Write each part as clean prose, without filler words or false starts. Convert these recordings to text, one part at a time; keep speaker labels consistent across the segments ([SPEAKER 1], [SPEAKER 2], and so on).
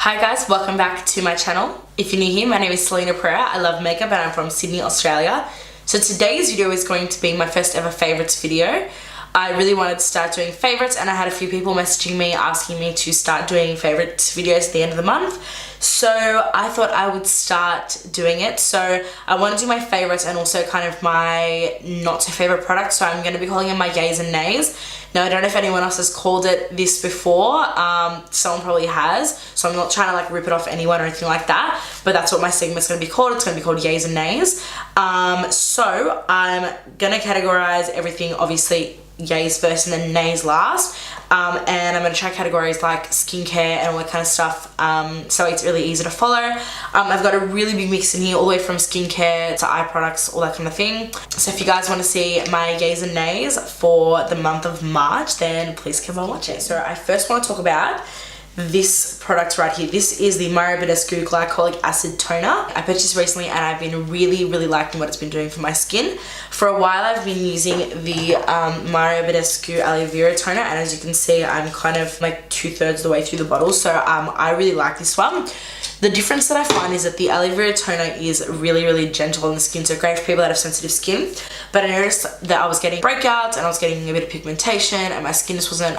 [SPEAKER 1] Hi guys, welcome back to my channel. If you're new here, my name is Celina Pereira. I love makeup and I'm from Sydney, Australia. So today's video is going to be my first ever favourites video. I really wanted to start doing favourites and I had a few people messaging me asking me to start doing favourites videos at the end of the month. So I thought I would start doing it. So I want to do my favourites and also kind of my not so favourite products. So I'm going to be calling them my yays and nays. Now I don't know if anyone else has called it this before. Someone probably has. So I'm not trying to like rip it off anyone or anything like that. But that's what my segment's going to be called. It's going to be called yays and nays. So I'm going to categorize everything, obviously yays first and then nays last. And I'm going to try categories like skincare and all that kind of stuff, so it's really easy to follow. I've got a really big mix in here, all the way from skincare to eye products, all that kind of thing. So if you guys want to see my yays and nays for the month of March, then please keep on watching. So I first want to talk about this product right here. This is the BADESCU Glycolic Acid Toner. I purchased recently and I've been really liking what it's been doing for my skin. For a while I've been using the BADESCU Aloe Vera Toner, and as you can see I'm kind of like 2/3 of the way through the bottle, so I really like this one. The difference that I find is that the Aloe Vera Toner is really gentle on the skin, so great for people that have sensitive skin. But I noticed that I was getting breakouts and I was getting a bit of pigmentation and my skin just wasn't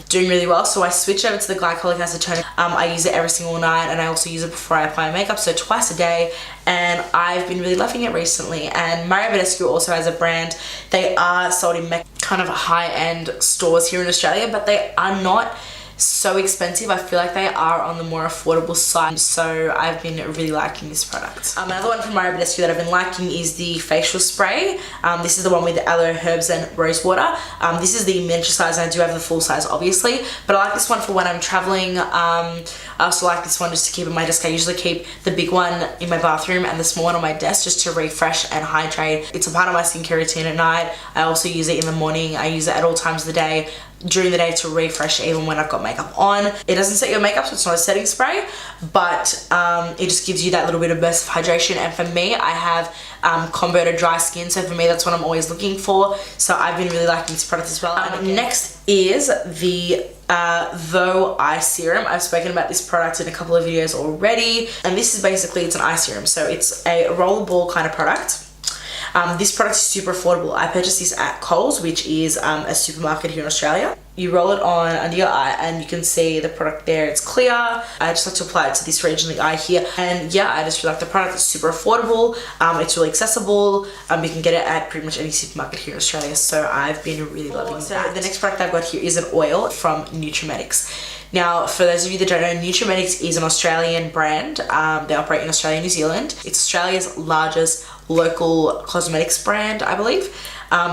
[SPEAKER 1] doing really well, so I switched over to the Glycolic Acid Toner. I use it every single night and I also use it before I apply makeup, so twice a day, and I've been really loving it recently. And BADESCU also has a brand. They are sold in kind of high-end stores here in Australia, but they are not so expensive. I feel like they are on the more affordable side, so I've been really liking this product. Another one from BADESCU that I've been liking is the facial spray. This is the one with the aloe, herbs and rose water. This is the miniature size and I do have the full size obviously, but I like this one for when I'm traveling. I also like this one just to keep in my desk. I usually keep the big one in my bathroom and the small one on my desk just to refresh and hydrate. It's a part of my skincare routine at night. I also use it in the morning. I use it at all times of the day, during the day, to refresh even when I've got makeup on. It doesn't set your makeup, so it's not a setting spray, but it just gives you that little bit of burst of hydration. And for me, I have combo to dry skin, so for me that's what I'm always looking for, so I've been really liking this product as well. Next is the VOEU eye serum. I've spoken about this product in a couple of videos already, and this is basically, it's an eye serum, so it's a rollable kind of product. This product is super affordable. I purchased this at Coles, which is a supermarket here in Australia. You roll it on under your eye and you can see the product there. It's clear. I just like to apply it to this region of the eye here. And yeah, I just really like the product. It's super affordable. It's really accessible. You can get it at pretty much any supermarket here in Australia. So I've been really loving it. So the next product I've got here is an oil from NEUTRIMETICS. Now, for those of you that don't know, NEUTRIMETICS is an Australian brand. They operate in Australia and New Zealand. It's Australia's largest local cosmetics brand, I believe.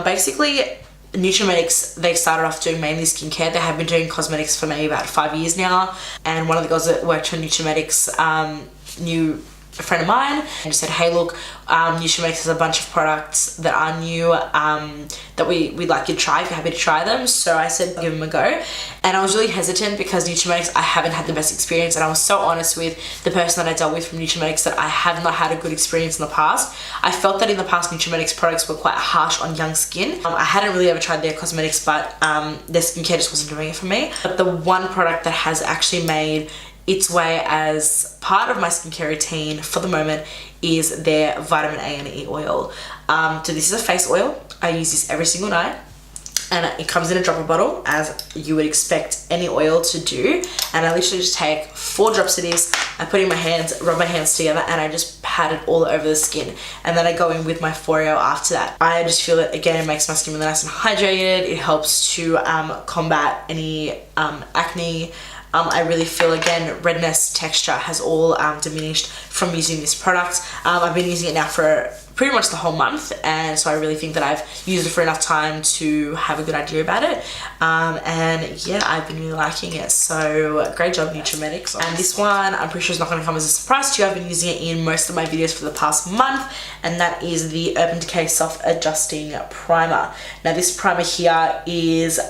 [SPEAKER 1] Basically, NEUTRIMETICS, they started off doing mainly skincare. They have been doing cosmetics for maybe about 5 years now. And one of the girls that worked for NEUTRIMETICS knew a friend of mine and just said, hey look, NEUTRIMETICS has a bunch of products that are new that we'd like you to try if you're happy to try them. So I said give them a go, and I was really hesitant because NEUTRIMETICS, I haven't had the best experience, and I was so honest with the person that I dealt with from NEUTRIMETICS that I have not had a good experience in the past. I felt that in the past NEUTRIMETICS products were quite harsh on young skin. I hadn't really ever tried their cosmetics, but their skincare just wasn't doing it for me. But the one product that has actually made its way as part of my skincare routine for the moment is their Vitamin A&E Oil. So this is a face oil. I use this every single night, and it comes in a dropper bottle as you would expect any oil to do. And I literally just take 4 drops of this, I put it in my hands, rub my hands together, and I just pat it all over the skin. And then I go in with my VOEU after that. I just feel that, again, it makes my skin really nice and hydrated. It helps to combat any acne. I really feel, again, redness, texture has all diminished from using this product. I've been using it now for pretty much the whole month, and so I really think that I've used it for enough time to have a good idea about it. And yeah, I've been really liking it, so great job NEUTRIMETICS. And this one, I'm pretty sure it's not going to come as a surprise to you. I've been using it in most of my videos for the past month, and that is the Urban Decay Soft Adjusting Primer. Now this primer here is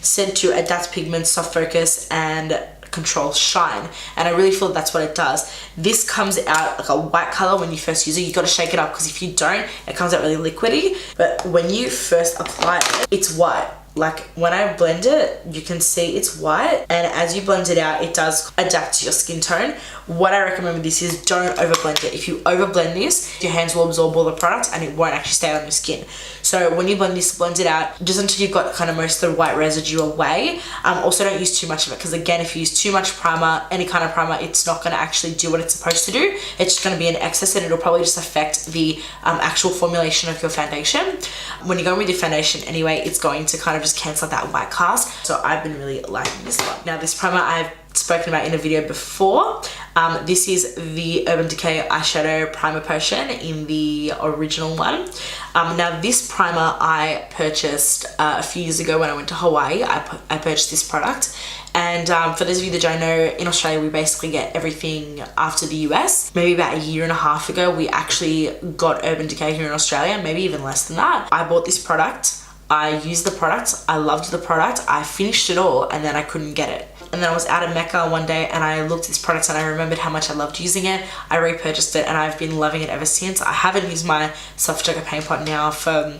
[SPEAKER 1] said to adapt pigment, soft focus, and control shine, and I really feel that's what it does. This comes out like a white color when you first use it. You got to shake it up, because if you don't, it comes out really liquidy, but when you first apply it, it's white. Like when I blend it, you can see it's white, and as you blend it out, it does adapt to your skin tone. What I recommend with this is don't overblend it. If you overblend this, your hands will absorb all the product and it won't actually stay on your skin. So when you blend it out just until you've got kind of most of the white residue away. Also don't use too much of it, because again, if you use too much primer, any kind of primer, it's not going to actually do what it's supposed to do. It's just going to be an excess, and it'll probably just affect the actual formulation of your foundation. When you go in with your foundation anyway, it's going to kind of just cancel that white cast. So I've been really liking this one. Now this primer I've spoken about in a video before. This is the Urban Decay eyeshadow primer potion in the original one. Now this primer I purchased a few years ago when I went to Hawaii. I purchased this product, and for those of you that don't know, in Australia we basically get everything after the US. Maybe about a year and a half ago we actually got Urban Decay here in Australia, maybe even less than that. I bought this product, I used the product, I loved the product, I finished it all, and then I couldn't get it. And then I was out of Mecca one day and I looked at this product and I remembered how much I loved using it. I repurchased it and I've been loving it ever since. I haven't used my soft jugger paint pot now for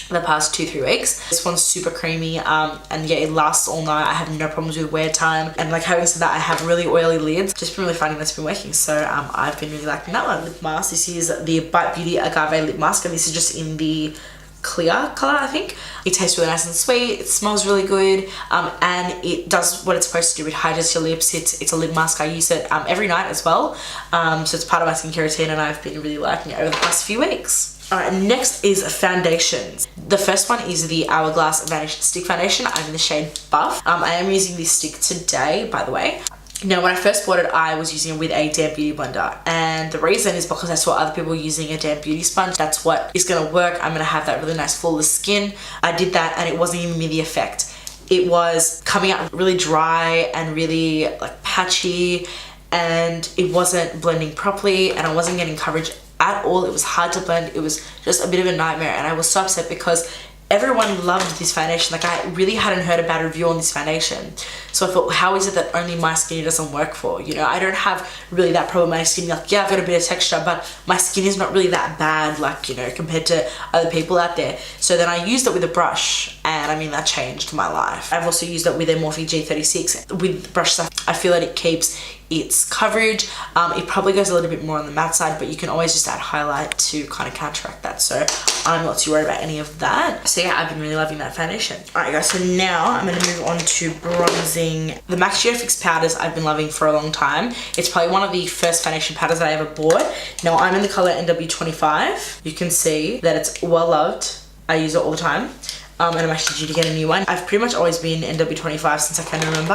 [SPEAKER 1] the past 2-3 weeks. This one's super creamy, and yeah, it lasts all night. I have no problems with wear time, and like having said that, I have really oily lids. Just been really finding that's been working, so I've been really liking that one. Lip mask, this is the Bite Beauty Agave lip mask, and this is just in the clear color, I think. It tastes really nice and sweet, it smells really good, and it does what it's supposed to do. It hydrates your lips. It's a lip mask. I use it every night as well, so it's part of my skincare routine, and I've been really liking it over the past few weeks. Alright, next is foundations. The first one is the Hourglass Vanish Stick Foundation. I'm in the shade Buff. I am using this stick today, by the way. Now, when I first bought it, I was using it with a damp beauty blender, and the reason is because I saw other people using a damp beauty sponge. That's what is going to work. I'm going to have that really nice flawless skin. I did that and it wasn't giving me the effect. It was coming out really dry and really like patchy, and it wasn't blending properly, and I wasn't getting coverage at all. It was hard to blend. It was just a bit of a nightmare, and I was so upset because everyone loved this foundation. Like, I really hadn't heard a bad review on this foundation. So I thought, how is it that only my skin doesn't work for? You know, I don't have really that problematic skin. Like, yeah, I've got a bit of texture, but my skin is not really that bad, like, you know, compared to other people out there. So then I used it with a brush, and I mean, that changed my life. I've also used it with a Morphe G36. With brush stuff, I feel that it keeps its coverage. It probably goes a little bit more on the matte side, but you can always just add highlight to kind of counteract that. So I'm not too worried about any of that. So yeah, I've been really loving that foundation. Alright guys, so now I'm going to move on to bronzing. The MAC Studio Fix powders I've been loving for a long time. It's probably one of the first foundation powders that I ever bought. Now I'm in the color NW25. You can see that it's well loved. I use it all the time. And I'm actually due to get a new one. I've pretty much always been NW25 since I can remember.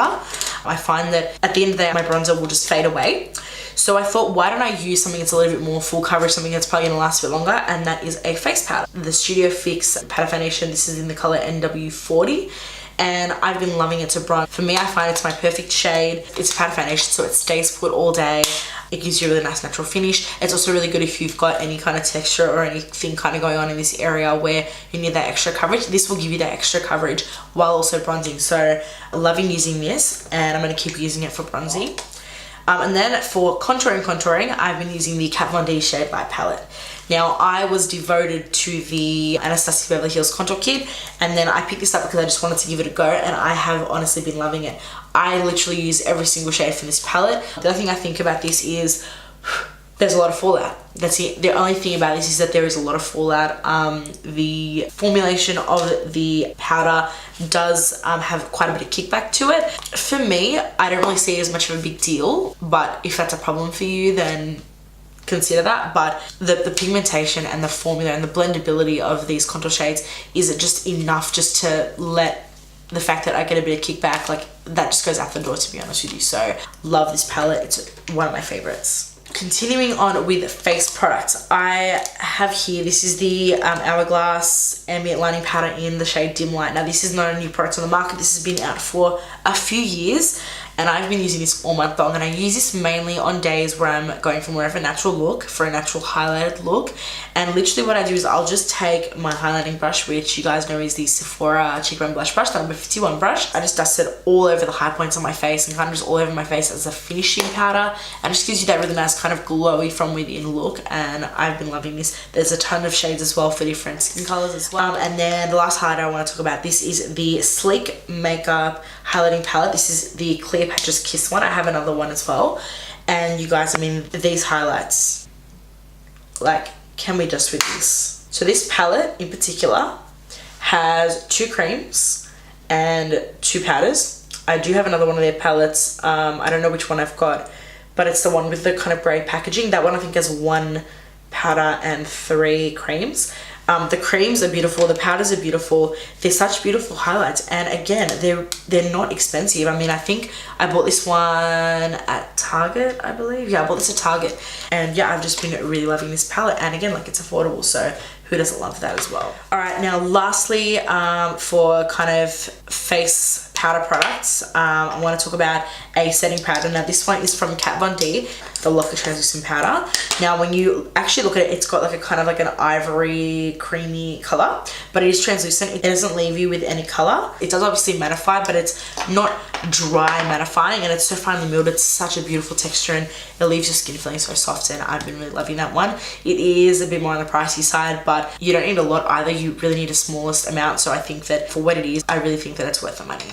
[SPEAKER 1] I find that at the end of the day, my bronzer will just fade away. So I thought, why don't I use something that's a little bit more full coverage, something that's probably gonna last a bit longer, and that is a face powder. The Studio Fix powder foundation, this is in the color NW40. And I've been loving it to bronze. For me, I find it's my perfect shade. It's a powder foundation, so it stays put all day. It gives you a really nice natural finish. It's also really good if you've got any kind of texture or anything kind of going on in this area where you need that extra coverage. This will give you that extra coverage while also bronzing. So loving using this, and I'm going to keep using it for bronzing. And then for contouring, I've been using the Kat Von D Shade Light palette. Now, I was devoted to the Anastasia Beverly Hills contour kit, and then I picked this up because I just wanted to give it a go, and I have honestly been loving it. I literally use every single shade from this palette. The other thing I think about this is there's a lot of fallout. That's it. The only thing about this is that there is a lot of fallout. The formulation of the powder does have quite a bit of kickback to it. For me, I don't really see it as much of a big deal, but if that's a problem for you, then consider that. But the pigmentation and the formula and the blendability of these contour shades is just enough just to let the fact that I get a bit of kickback, like, that just goes out the door, to be honest with you. So love this palette. It's one of my favorites. Continuing on with face products, I have here, this is the Hourglass Ambient Lighting Powder in the shade Dim Light. Now, this is not a new product on the market. This has been out for a few years, and I've been using this all month long, and I use this mainly on days where I'm going for more of a natural look, for a natural highlighted look. And literally what I do is I'll just take my highlighting brush, which you guys know is the Sephora Cheekbone Blush Brush, the number 51 brush. I just dust it all over the high points on my face and kind of just all over my face as a finishing powder, and it just gives you that really nice kind of glowy from within look. And I've been loving this. There's a ton of shades as well for different skin colors as well. And then the last highlighter I want to talk about, this is the Sleek Makeup Highlighting Palette. This is the Cleopatra's Kiss one. I have another one as well. And you guys, I mean, these highlights, like, can we just with this? So this palette in particular has 2 creams and 2 powders. I do have another one of their palettes. I don't know which one I've got, but it's the one with the kind of grey packaging. That one I think has 1 powder and 3 creams. The creams are beautiful, the powders are beautiful. They're such beautiful highlights, and again, they're not expensive. I mean, I think I bought this one at Target, I believe. Yeah, I bought this at Target, and yeah, I've just been really loving this palette, and again, like, it's affordable, so who doesn't love that as well? All right, now lastly, for kind of face powder products, I want to talk about a setting powder. Now this one is from Kat Von D, the Locker Translucent Powder. Now when you actually look at it, it's got like a kind of like an ivory creamy color, but it is translucent. It doesn't leave you with any color. It does obviously mattify, but it's not dry mattifying, and it's so finely milled. It's such a beautiful texture, and it leaves your skin feeling so soft, and I've been really loving that one. It is a bit more on the pricey side, but you don't need a lot either. You really need a smallest amount, so I think that for what it is, I really think that it's worth the money.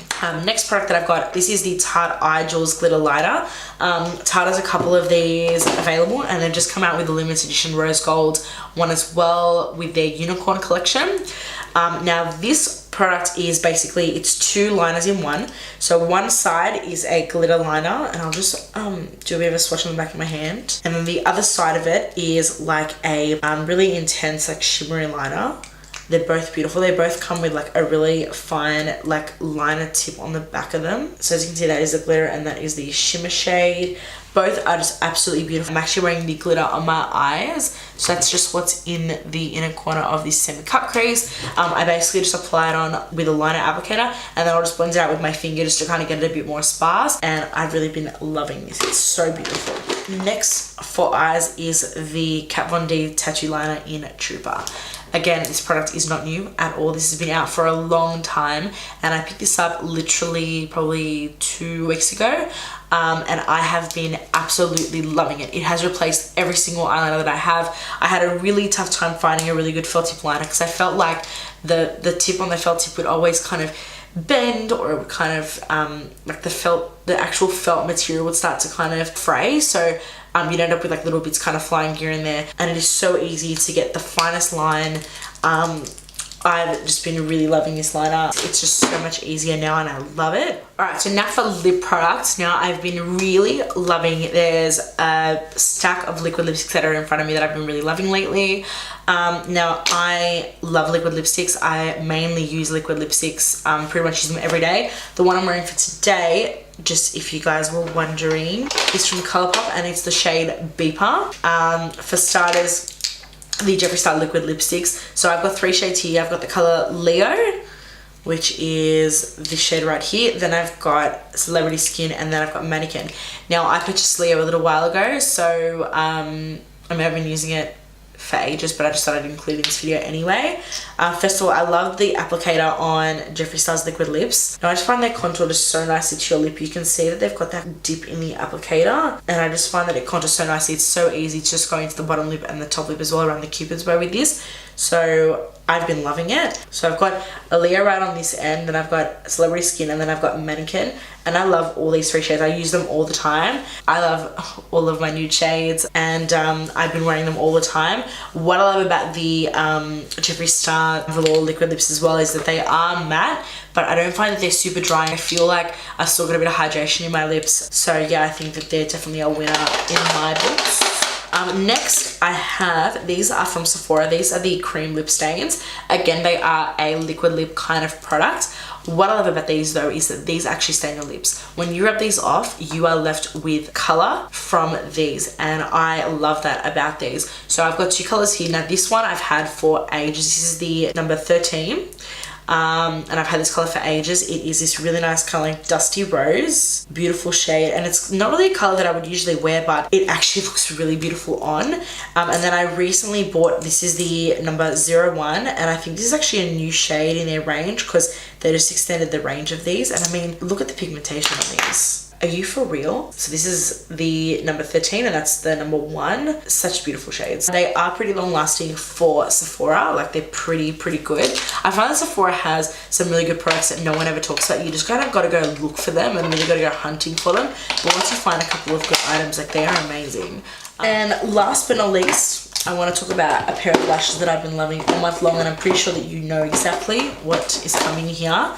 [SPEAKER 1] Next product that I've got, this is the Tarte Eye Jewels Glitter Lighter. Tarte has a couple of these available, and they've just come out with a limited edition rose gold one as well with their unicorn collection. Now this product is basically, it's 2 liners in one. So one side is a glitter liner, and I'll just do a bit of a swatch on the back of my hand, and then the other side of it is like a really intense like shimmery liner. They're both beautiful. They both come with like a really fine like liner tip on the back of them. So as you can see, that is the glitter and that is the shimmer shade. Both are just absolutely beautiful. I'm actually wearing the glitter on my eyes, so that's just what's in the inner corner of this semi-cut crease. I basically just apply it on with a liner applicator, and then I'll just blend it out with my finger just to kind of get it a bit more sparse, and I've really been loving this. It's so beautiful. Next for eyes is the Kat Von D Tattoo Liner in Trooper. Again, this product is not new at all. This has been out for a long time, and I picked this up literally probably 2 weeks ago, and I have been absolutely loving it. It has replaced every single eyeliner that I have. I had a really tough time finding a really good felt tip liner because I felt like the tip on the felt tip would always kind of bend, or it would kind of like the actual felt material would start to kind of fray, so you'd end up with like little bits kind of flying here and there, and it is so easy to get the finest line. I've just been really loving this liner. It's just so much easier now, and I love it. Alright, so now for lip products. Now I've been really loving, there's a stack of liquid lipsticks that are in front of me that I've been really loving lately. Now I love liquid lipsticks. I mainly use liquid lipsticks, pretty much use them every day. The one I'm wearing for today, just if you guys were wondering, is from Colourpop, and it's the shade Beeper. For starters, the Jeffree Star liquid lipsticks. So I've got 3 shades here. I've got the color Leo, which is this shade right here. Then I've got Celebrity Skin, and then I've got Mannequin. Now I purchased Leo a little while ago, so I mean, I've been using it for ages, but I just thought I'd include in this video anyway. First of all, I love the applicator on Jeffree Star's liquid lips. Now I just find their contour just so nicely to your lip. You can see that they've got that dip in the applicator, and I just find that it contours so nicely. It's so easy to just go into the bottom lip and the top lip as well, around the cupid's bow with this. So I've been loving it. So I've got a Leo right on this end, then I've got Celebrity Skin, and then I've got Mannequin, and I love all these 3 shades. I use them all the time. I love all of my nude shades, and I've been wearing them all the time. What I love about the Jeffree Star Velour liquid lips as well is that they are matte, but I don't find that they're super dry. I feel like I've still got a bit of hydration in my lips. So yeah, I think that they're definitely a winner in my books. Next I have, these are from Sephora. These are the cream lip stains. Again, they are a liquid lip kind of product. What I love about these though is that these actually stain your lips. When you rub these off, you are left with color from these, and I love that about these. So I've got 2 colors here. Now this one I've had for ages. This is the number 13. and I've had this color for ages. It is this really nice color, like Dusty Rose, beautiful shade, and it's not really a color that I would usually wear, but it actually looks really beautiful on. And then I recently bought, this is the number 01, and I think this is actually a new shade in their range because they just extended the range of these. And I mean, look at the pigmentation on these. Are you for real? So this is the number 13 and that's the number 1. Such beautiful shades. They are pretty long lasting for Sephora. Like they're pretty good. I find that Sephora has some really good products that no one ever talks about. You just kind of got to go look for them and really got to go hunting for them. But once you find a couple of good items, like they are amazing. And last but not least, I want to talk about a pair of lashes that I've been loving all month long, and I'm pretty sure that you know exactly what is coming here.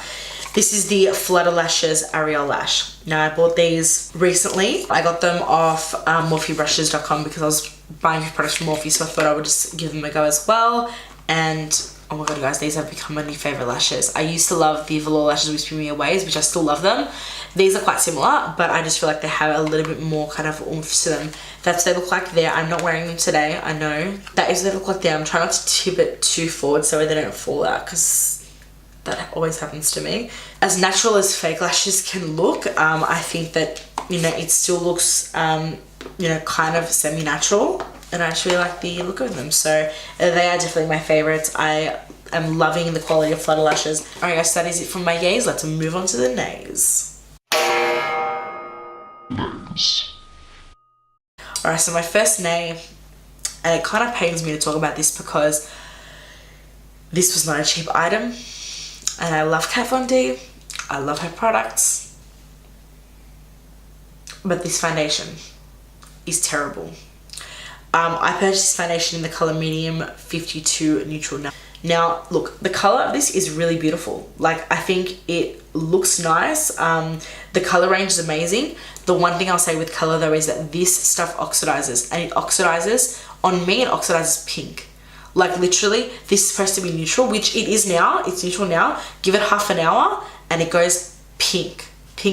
[SPEAKER 1] This is the Flutter Lashes Ariel Lash. Now I bought these recently. I got them off morphebrushes.com because I was buying products from Morphe, so I thought I would just give them a go as well. And oh my god guys, these have become my new favourite lashes. I used to love the Velour Lashes Whisper Me Aways, which I still love them. These are quite similar, but I just feel like they have a little bit more kind of oomph to them. That's what they look like there. I'm not wearing them today, I know. That is what they look like there. I'm trying not to tip it too forward so they don't fall out because that always happens to me. As natural as fake lashes can look, I think that, you know, it still looks, you know, kind of semi-natural, and I actually like the look of them. So they are definitely my favorites. I am loving the quality of Flutter Lashes. Alright guys, so that is it from my yays. Let's move on to the nays. Alright, so my first nay, and it kind of pains me to talk about this because this was not a cheap item. And I love Kat Von D, I love her products, but this foundation is terrible. I purchased this foundation in the colour medium 52 neutral. Now look, the colour of this is really beautiful. Like I think it looks nice. The colour range is amazing. The one thing I'll say with colour though is that this stuff oxidizes, and it oxidizes, on me it oxidizes pink. Like literally, this is supposed to be neutral, which it is now. It's neutral now. Give it half an hour and it goes pink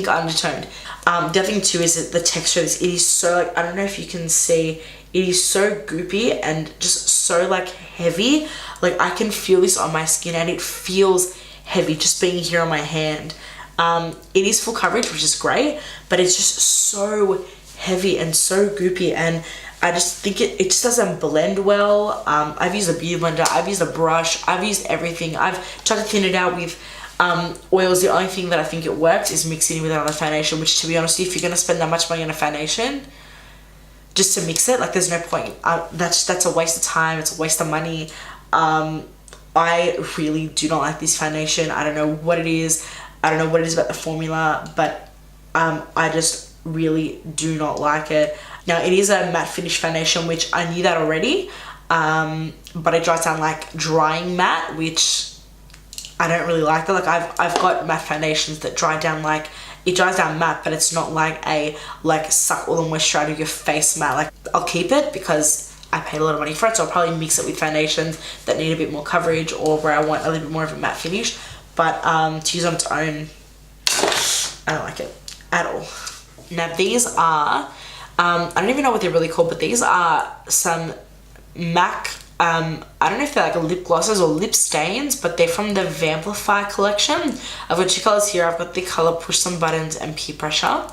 [SPEAKER 1] undertoned. The other thing too is that the texture of this, it is so like, I don't know if you can see, it is so goopy and just so like heavy. Like I can feel this on my skin and it feels heavy just being here on my hand. It is full coverage, which is great, but it's just so heavy and so goopy, and I just think it just doesn't blend well. I've used a beauty blender, I've used a brush, I've used everything. I've tried to thin it out with oils. The only thing that I think it works is mixing it with another foundation, which to be honest, if you're going to spend that much money on a foundation just to mix it, like there's no point. That's a waste of time, it's a waste of money. I really do not like this foundation. I don't know what it is. I don't know what it is about the formula, but I just really do not like it. Now it is a matte finish foundation, which I knew that already, but it dries down like drying matte, which I don't really like that. Like I've got matte foundations that dry down like, it dries down matte, but it's not like a suck all the moisture out of your face matte. Like I'll keep it because I paid a lot of money for it, so I'll probably mix it with foundations that need a bit more coverage or where I want a little bit more of a matte finish. But to use on its own, I don't like it at all. Now these are, I don't even know what they're really called, but these are some MAC, I don't know if they're like lip glosses or lip stains, but they're from the Vamplify collection. I've got two colors here. I've got the color Push Some Buttons and Peer Pressure.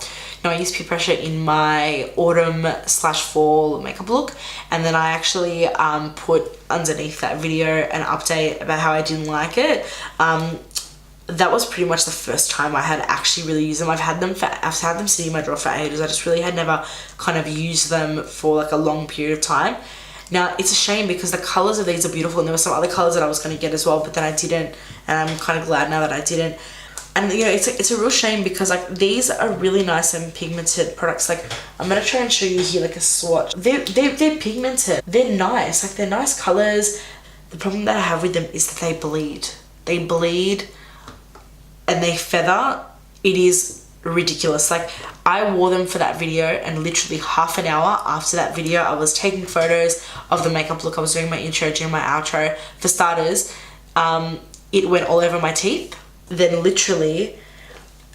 [SPEAKER 1] Now I use Peer Pressure in my autumn/fall makeup look, and then I actually put underneath that video an update about how I didn't like it. That was pretty much the first time I had actually really used them. I've had them sitting in my drawer for ages. I just really had never kind of used them for like a long period of time. Now it's a shame because the colors of these are beautiful, and there were some other colors that I was going to get as well, but then I didn't, and I'm kind of glad now that I didn't. And you know, it's a real shame because like these are really nice and pigmented products. Like I'm gonna try and show you here like a swatch. They're pigmented. They're nice. Like they're nice colors. The problem that I have with them is that they bleed. They bleed and they feather. It is ridiculous. Like I wore them for that video, and literally half an hour after that video I was taking photos of the makeup look. I was doing my intro, doing my outro. For starters, it went all over my teeth. Then literally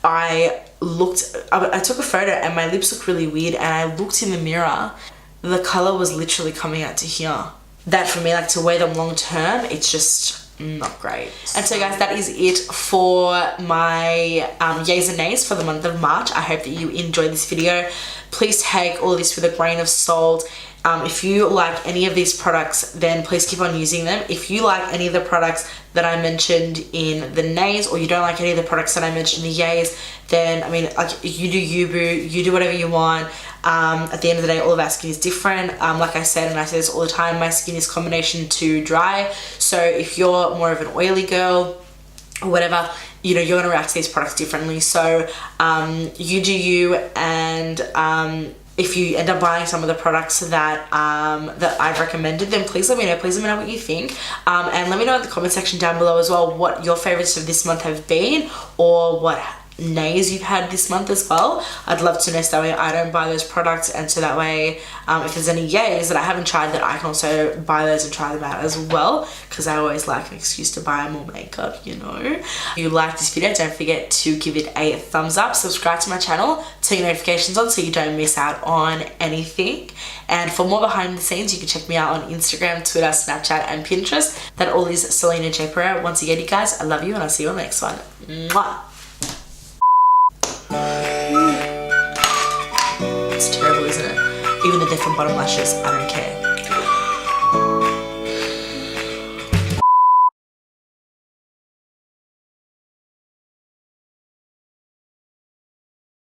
[SPEAKER 1] I took a photo and my lips looked really weird, and I looked in the mirror, the color was literally coming out to here. That for me, like to wear them long term, it's just not great. And so guys, that is it for my yays and nays for the month of March. I hope that you enjoyed this video. Please take all of this with a grain of salt. If you like any of these products, then please keep on using them. If you like any of the products that I mentioned in the nays, or you don't like any of the products that I mentioned in the yays, then I mean, like, you do you, boo. You do whatever you want. At the end of the day, all of our skin is different. Like I said, and I say this all the time, my skin is combination to dry. So if you're more of an oily girl or whatever, you know, you're gonna react to these products differently. So you do you, and if you end up buying some of the products that that I've recommended, then please let me know. Please let me know what you think. And let me know in the comment section down below as well what your favorites of this month have been, or what nays you've had this month as well. I'd love to know, so that way I don't buy those products, and so that way if there's any yays that I haven't tried, that I can also buy those and try them out as well, because I always like an excuse to buy more makeup, you know. If you like this video, don't forget to give it a thumbs up, subscribe to my channel, turn your notifications on so you don't miss out on anything. And for more behind the scenes, you can check me out on Instagram, Twitter, Snapchat and Pinterest. That all is Celina J. Pereira. Once again, you guys, I love you, and I'll see you on the next one. Mwah! It's terrible, isn't it? Even if they're from bottom lashes, I don't care.